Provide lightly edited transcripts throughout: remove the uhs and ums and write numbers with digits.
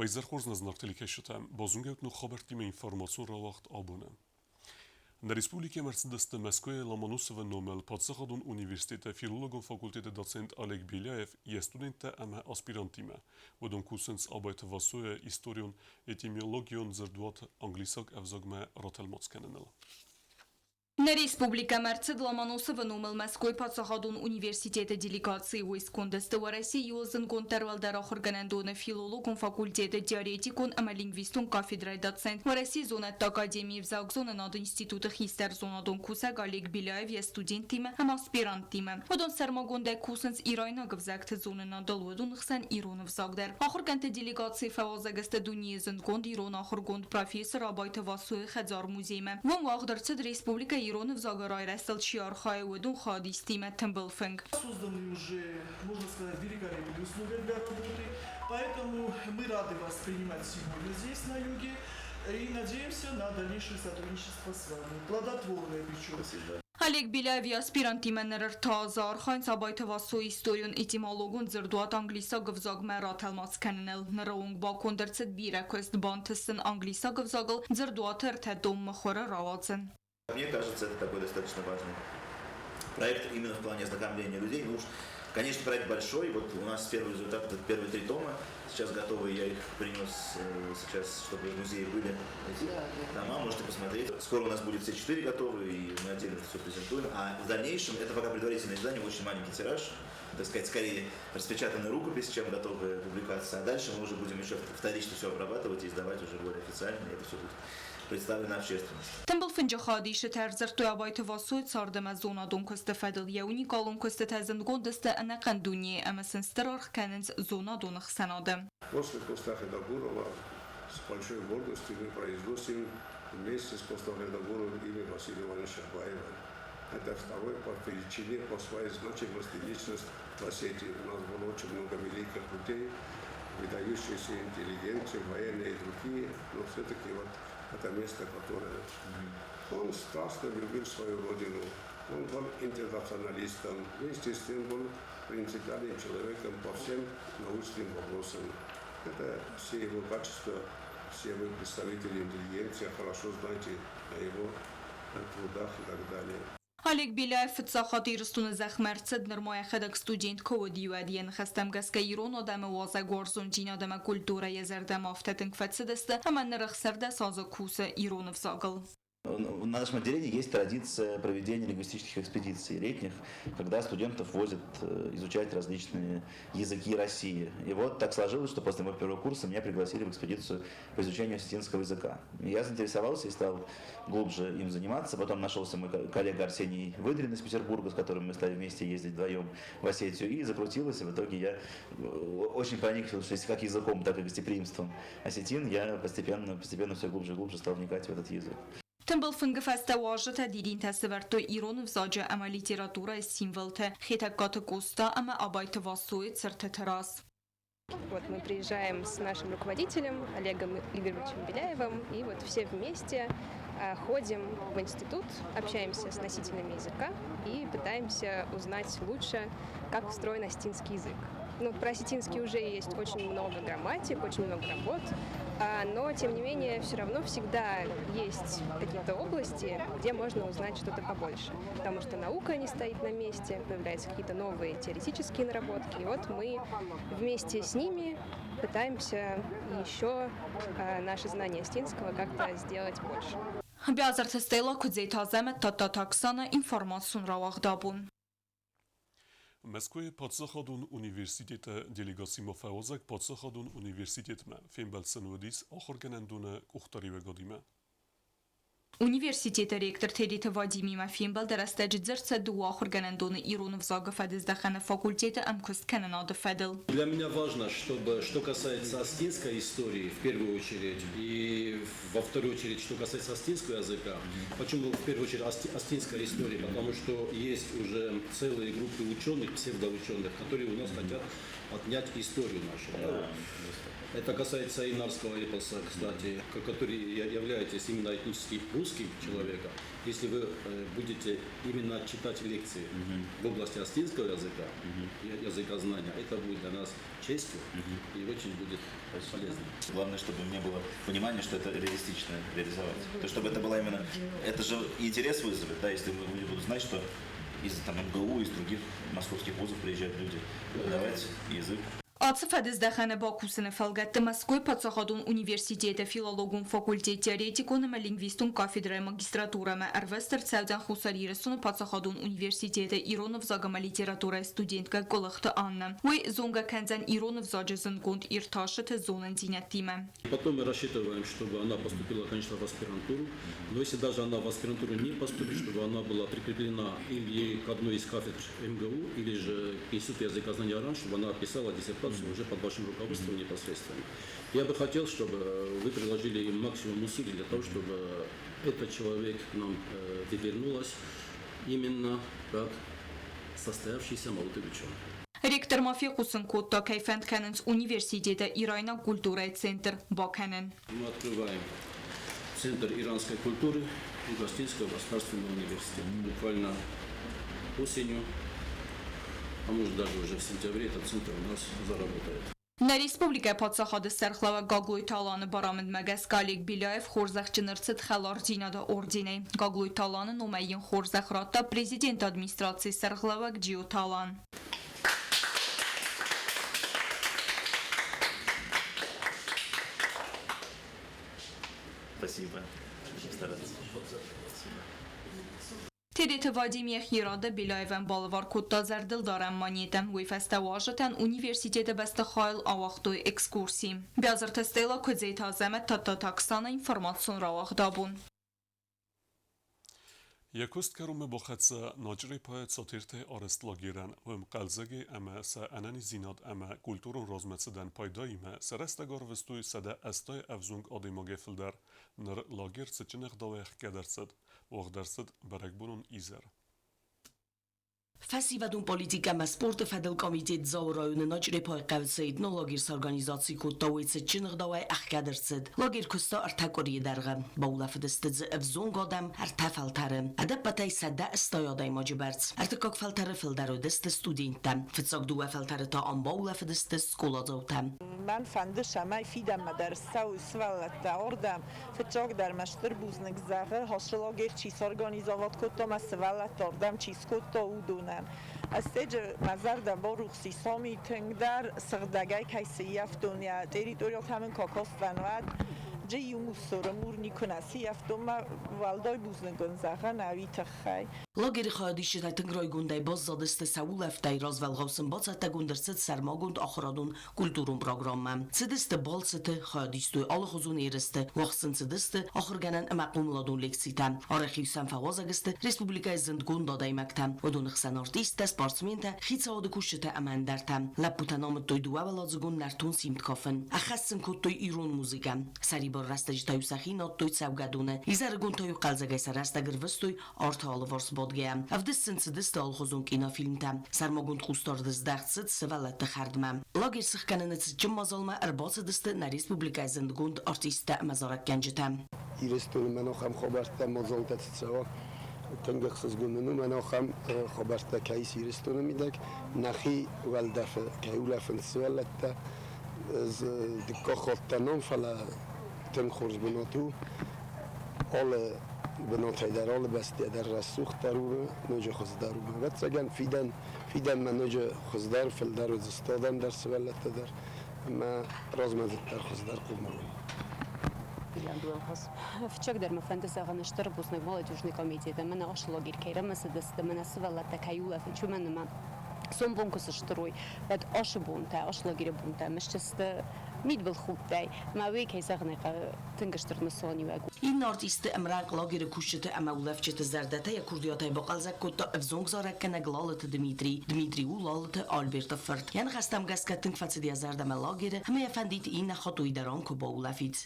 Վայզերխորզն զնարդելիք է շտեմ, բոզունգեուտ նու խաբերտի մե ինформացուն ռավաղտ աբունը։ На республике Мерседес Москве Ломоносова номел подсаходун университета филологом факультета доцент Олег Беляев и студента ама аспирантима. Водон курсенс абайт васуя историон этимологион зердуат англисак авзагме ротелмоцкененел. На республика Мерседес Ломоносова номел Москве подсаходун университета делегации войск Кондеста России Юлзен Гонтарвалдарах органендона филологом факультета теоретикон ама лингвистон кафедрай доцент в России зонат академии в зона над институтах хистер зонадон кусак Олег Беляев я студентиме ама аспирантиме. Водон сармагонда кусенс ирайна гвзакт зона надал водон хсан Иронов загдер. Ахурганте делегации фавазагасте дуниезен гонд Ирон ахургонд профессор абайта васуе хазар музейме. Вон вахдарцед республика Иронов Загарай Расталчиар Хайуэдун Хадистиме Темблфинг. Созданы уже, можно сказать, великолепные условия для работы, поэтому мы рады вас принимать сегодня здесь, на юге, и надеемся на дальнейшее сотрудничество с вами. Плодотворное причем. Олег Беляев и аспирантиме нертазар хайн сабайта васу историон этимологон зердуат англиса гвзагме ротелмоцкененел нраунг ба кондерцет бире квест бантесен англиса гвзагл зердуат эртедом мхора равацен. Мне кажется, это такой достаточно важный проект именно в плане ознакомления людей. Ну уж, конечно, проект большой. Вот у нас первый результат, это первые 3 тома. Сейчас готовы, я их принес сейчас, чтобы в музее были эти тома, можете посмотреть. Скоро у нас будет все 4 готовы, и мы отдельно это все презентуем. А в дальнейшем, это пока предварительное издание, очень маленький тираж, так сказать, скорее распечатанная рукопись, чем готовая публикация. А дальше мы уже будем еще вторично все обрабатывать и издавать уже более официально, и это все будет представлено общественности. Темблфинджа хадише терзерту абайта васует сардема зона донкосте федл яуни калонкосте тезен гондесте анакандуни эмесен стерарх кененс зона донах санаде. После Костафа Дагурова с большой гордостью мы произносим вместе с Костафом Дагуровым имя Василия Ивановича Баева. Это второй по величине, по своей значимости личность в Осетии. У нас было очень много великих людей, выдающиеся интеллигенции, военные и другие, но все-таки вот это место, которое... Он страстно любил свою родину, он был интернационалистом, вместе с тем был принципиальным человеком по всем научным вопросам. Это все его качества, все вы представители интеллигенции, хорошо знаете о его трудах и так далее. Олег Беляев фцахати рстун захмерцед нормая хедак студент ководиюадиен хастам гаска Ирон одаме ваза горзун джин одаме культура езердам афтетинг фетседесте аман нерахсерде саза куса Иронов загал. В нашем отделении есть традиция проведения лингвистических экспедиций летних, когда студентов возят изучать различные языки России. И вот так сложилось, что после моего первого курса меня пригласили в экспедицию по изучению осетинского языка. Я заинтересовался и стал глубже им заниматься. Потом нашелся мой коллега Арсений Выдрин из Петербурга, с которым мы стали вместе ездить вдвоем в Осетию. И закрутилось, и в итоге я очень проникся, что как языком, так и гостеприимством осетин. Я постепенно все глубже и глубже стал вникать в этот язык. Темблфинг фестиважа дирин тесверто Ирон взаджа ама литература символте хитаката коста ама абайта васует цертетерас. Вот мы приезжаем с нашим руководителем Олегом Игоревичем Беляевым, и вот все вместе ходим в институт, общаемся с носителями языка и пытаемся узнать лучше, как устроен осетинский язык. Ну, про осетинский уже есть очень много грамматик, очень много работ, но, тем не менее, все равно всегда есть какие-то области, где можно узнать что-то побольше, потому что наука не стоит на месте, появляются какие-то новые теоретические наработки, и вот мы вместе с ними пытаемся еще наши знания осетинского как-то сделать больше. Бязарте стейла кудзейтаземе тататаксана информацун равахдабун. Москве подсаходун университета делегацима фаозак подсаходун университетме фембелсенудис охорганендуна ухтариве годиме. Университета ректор Терита Вадими Мафимбал дорастет дзерце дуах органендуна Иронов зага федездахана факультета Амкост Кананада Федел. Для меня важно, чтобы, что касается осетинской истории, в первую очередь, и во вторую очередь, что касается осетинского языка. Почему в первую очередь осетинская история? Потому что есть уже целые группы ученых, псевдоученых, которые у нас хотят отнять историю нашу. Это касается и нарского эпоса, кстати, который являетесь именно этнически русским человеком. Если вы будете именно читать лекции в области астинского языка, языка знания, это будет для нас честью и очень будет полезно. Главное, чтобы у меня было понимание, что это реалистично реализовать. То, чтобы это было именно... Это же интерес вызовет, да, если люди будут знать, что из МГУ, из других московских вузов приезжают люди преподавать язык. Atıf Ədizdəxənə Bakusini fəlqətdə Moskva Patsahadun Universiteti Filologun Fakultet Teoretikon və Lingvistun Kafedra Magistratura və Ərvəstər Çəvdən Xusariyirəsun Patsahadun Universiteti İronov Zagama Literatura Studentka Qılıqdı Anna. Və Zonga Kəncən İronov Zacızın Qond İrtaşıtı Zonun Dinətdimə. Потом мы рассчитываем, чтобы она поступила, конечно, в аспирантуру. Но если даже она в аспирантуру не поступит, чтобы она была прикреплена или к одной из кафедр МГУ, или же к Институту языка знания РАН, чтобы она писала диссертацию уже под вашим руководством непосредственно. Я бы хотел, чтобы вы приложили максимум усилий для того, чтобы этот человек к нам вернулась именно как состоявшийся молодой ученый. Ректор Мафия Хусенкотта Кайфенд Кэнэнс Университета Ирайна Культура Центр Бакэнэн. Мы открываем Центр иранской культуры Угостинского государственного университета. Буквально осенью, а может даже уже в сентябре этот центр у нас заработает. На республика Патсахады Сәрхлава Гаглой Таланы Барамыд Мәгәс Калик Биляев Хорзах Чынырцыт Хәлар Динада ордены. Гаглой Таланы Номайын Хорзах Ратта президент администрации Сәрхлава Гджио Талан. Спасибо. Будем стараться. TRT Vladimir Xirada Bilayevən Balıvar Kutta Zərdil Daran Manyetem və Fəstəvajətən Universiteti Bəstəxayl Avaqdoy ekskursi. Bязар Стела Кодзейт Азəmət Tatta Takstana informasyon ravaqdabun. Якост каруме бохатса наджри паэт сатирте арестлагиран вэм қалзаги эме са анани зинад эме культурун розмецеден пайдаиме сарастагар вестуй сада астай авзунг адимаге филдар нар лагир сычинех давех кедерсед وغدرسد برگبونون ایزر. Фасивадун политика ма спорта Федел комитет заураюны наджри пай қавсайд но лагер с организации куттауицы чиных давай ахкадерсид. Лагер куста артакори дарга. Баула федестидз авзун гадам артафалтары. Адап батай сада استایاдай маджиберц. Артакак фалтары филдару дест студентам. Фицак дуа фалтары та ам баула федест скола заутам. من فندشم فیدم مدرسه و سوالت داردم فچاق در مشتر بوزنگ زغه هاشلاگر چیز ارگانیزاوات کتم از سوالت داردم چیز کتا او دونن از تیج مزر در با روخسی سامی تنگ در سغدگای کیسیف دنیا تریتوریات همین کاکاست ونواد جی موسور مورنی کناسی افتم والدای بوزنگان زغه نوی تخی لاگر خادیش در تنگرای گونده باز زادست سوول افتای راز ولغوسن باز تا گوندرست سرماگوند آخرادون کلتورون پروگرام سدست بالست خادیستوی آل خزون ایرست وقتن سدست آخر گنن مقوم لادون لکسیتم آرخیوسن فوازگست رسپوبلیکای زندگون دادای مکتم و دون خسن آرتیست سپارتسمنت خیت ساده کشته امن درتم لپوتنام توی دو ولازگون نرتون سیمت کافن اخستن کد توی ایرون موزیکم سری بار رستج تایو سخی نات توی سوگدونه ایزرگون تایو قلزگای سرستگر وستوی آرت آلوارس بادگیم افدستن سدست آل خزون کینا فیلمتم سرماگوند خوستاردز دختست سوالت تخردمم لاگر سخکننت جمازالما ارباط دست نریسپوبلیکای زندگوند آرتیست مزارک گنجتم ایرستون مناخم خبرت مازالت سوا تنگخص گوننو مناخم خبرت کیس ایرستون میدک نخی ولدف کیولفن سوالت از دکا خاطنام فلا تنخورز بناتو آل بناتای در آل بستی در رسوخ درو نوجه خزدار و بعد سگن فیدن من نوجه خزدار فلدار و زستادم در سوالت در ما رازمزد در خزدار قومم Вчера мы фантазировали, что работник молодежной комитета, мы наш лагерь Кейрамаса, да мы насывали такая фичу, мы сам бункус штрой, это аш бунта, аш лагерь бунта, мы сейчас мид был худой, мы веки сагнек тынгштыр на сони вагу. این آرتیست امرق لاگر کوشته امولف چت زردته یا کردیاتای باقالزک کتا افزونگ زارک کنگ لالت دمیتری و لالت آلبرت فرد یعنی خستم گست کتنگ فصدی زردم لاگر همه افندید این خطوی دران که باولفید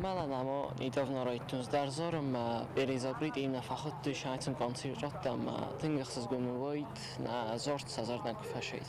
Маладамо недавно ройтунз дар зорам березабрид имна фахот душайтун концертам тингахсыз гумвойт на зорт сазардан куфашид.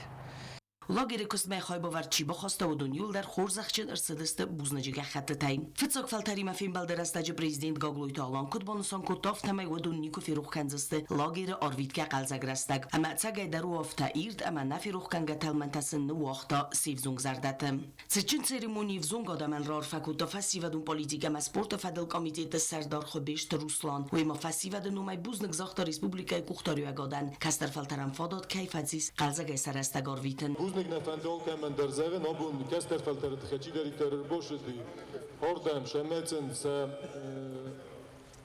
Лагері کسمه خواهی باور چی بخواسته و دنیول در خورزخچن ارسدست بوزنجیگه خط تاین. فتساق فلتری مفیم بلدرستاج پریزیدنت گاگلوی تالان کد بانوسان کتاف تمه و دونیکو فیروخ کنزسته لاگر آرویدگه قلزگرستگ. اما تساقه درو افتا ایرد اما نفیروخ کنگه تلمنتسن نواختا سیفزونگ زردتم. سچن سریمونی فزونگ آدمن رار فکوتا فسیودون پولیتیکا مسپورت فدل کمیته سردار خبشت روسلان و اما فسیود نومای بوزنگ زاختا ریسپوبلیکای کوختاریو اگادن کستر فلترم فاداد کیفاتزیس قلزگه سرستگار ویتن. بوزنگ نفندال که من در زغن آبون کستر فلترت خچی داری تر باشدی هردم شمتن س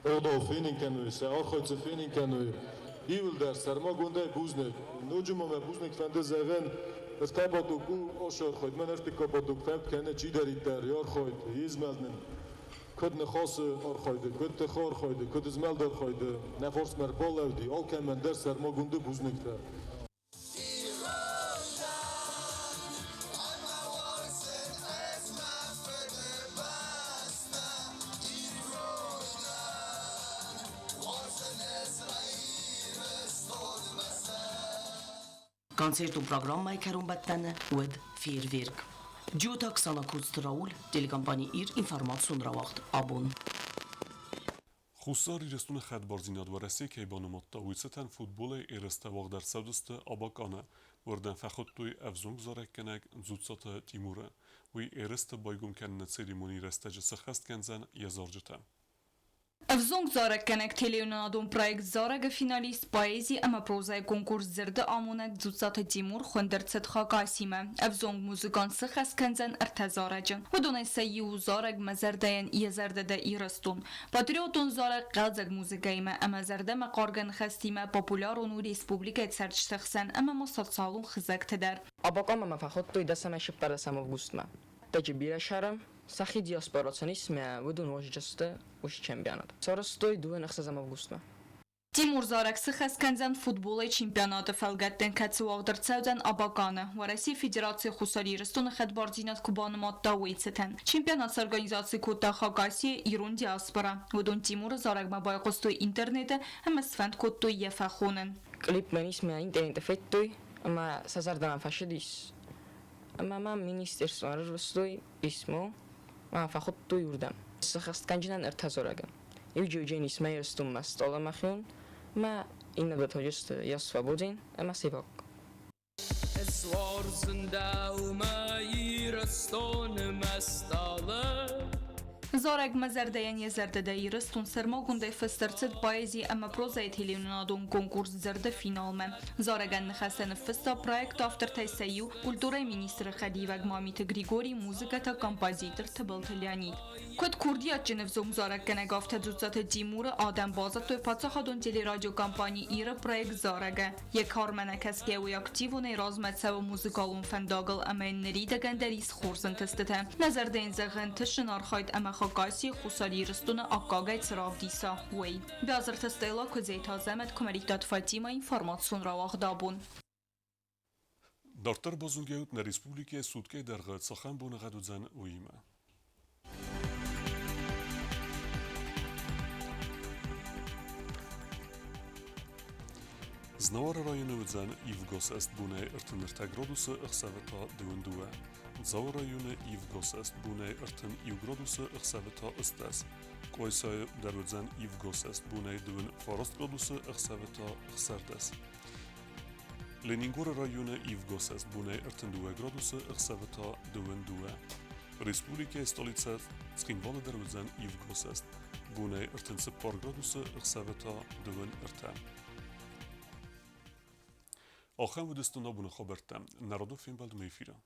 اردو فینین کنوی س آرخویت فینین کنوی ایول در سرما گنده بوزنگ نوجم ما بوزنگ فنده زغن از کابادو کو آشار خوید من اشتی کابادو فهمت کنه چی داری در یار خوید هیزمزنن کد نخاص آرخویده کد تخار خویده کد ازمال دار خویده نفرس مربال اودی آل که من در سرما گنده بوزنگ تا Концерту программай карун баттаны уэд фейерверк. Джутак сана кустраул, телекомпания ир информацион равахт абун. Хусари рестун хадбарзинат вараси кейбануматта уйцетан футболы эресте вагдар савдысты абакана вардан фахуттуй авзунг зареккенек зутсата Тимура уй эресте байгун кенне церемонии рестеже сахаст кензен язаржыта. Avzong Zarek kenek telefonadon proyekt Zarek finalist poezi ama prozay konkurs zirde amonek zutsat Timur xwendertset Khakasime. Avzong muzikan sıxas kenzen ertezaracın. Ve donay sayyu Zarek mezerdayan yezerdede irastun. Patrioton Zarek qalzak muzikayme ama zerde meqargan xastime popularonu respublika etserçtexsen ama masat salon xizak teder. Abakam ama faxot toy dasama shiptarasam avgustma. Tajibira sharam Сахи диаспорацанисме выдун вожжасты уж чемпионат. Соростой дуэн ахсазам августма. Тимур Зарек sıxas kenzen futbolay çempionatı felgetten katsuvagdır tsevden abakane. Ve Россия Федерации Хусари Рестона хадбарзинат кубаныматта уйцетен. Чемпионат с организацией Кота Хакасия Ирун диаспора. Выдун Тимур Зарек мабай костой интернете, ама сфент коттой ефахонен. Клип менисме интернете феттой, ама сазардан фашидис. Ама мам министерство рвстой письмо. ما فخود تو یوردم سخست کنجنان ارتزارگم یوجین اسمای رستم مستاله مخیون ما این نبتاجست یا سوابودین اما سیباک اسوار زنده و ما رستون مستاله Zarek mezerdayan yezerdede iristun sermagunde festertset poezi ama prozay telefonadon konkurs zerde finalme. Zaregan nixasen festa projekt after taysayu kulturay ministri Khadivag Mamit Grigori muzikata kompozitor Tabalt Leonid. Kod kurdiyat jenevzong Zarek keneg after zutsat Timur Adam bazat toy patsaxadon teleradyo kampani ira projekt Zarega. Yek harmenekas gewi aktivune razmetsa و muzikalun fendagal ama neridegan deris khursan testete. Nezerdayan zagan tishn arxayd ama Хакасия Хусари Рестона Аккагай Цравдиса Уэй. Бязарта Стейла Кузейта Замет Комаритат Фатима информацион равахдабун. Дартар базунгеут на республике Судкей Дарга Цахан Бунагадудзан Уима. Знавар районы Удзан Ивгос Эст Буне Иртен Иртаградусы Ихсавета Дундуа. Заур районы Ивгос Эст Буне Иртен Ивградусы Ихсавета Истас. Койсай Дарудзан Ивгос Эст Буне Дуэн Форостградусы Ихсавета Ихсардас. Ленингор районы Ивгос Эст Буне Иртен 2 градусы Ихсавета Дуэндуа. Республика столица Цхинвала Дарудзан Ивгос Эст Буне Иртен 4 градусы Ихсавета Дуэн Ирта. آخر بودستون نبونه خبرتم نرادو فیلم بلد میفیرم